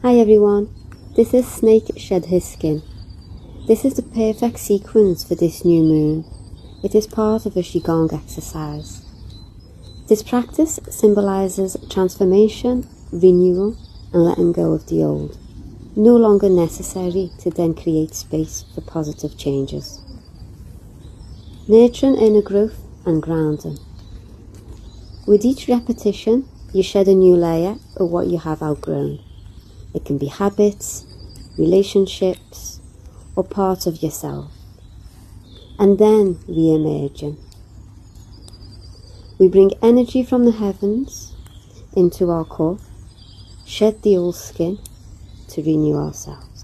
Hi everyone, this is Snake Shed His Skin. This is the perfect sequence for this new moon. It is part of a Qigong exercise. This practice symbolises transformation, renewal and letting go of the old, no longer necessary to then create space for positive changes. Nurturing inner growth and grounding. With each repetition, you shed a new layer of what you have outgrown. It can be habits, relationships, or parts of yourself, and then re-emerging. We bring energy from the heavens into our core, shed the old skin to renew ourselves.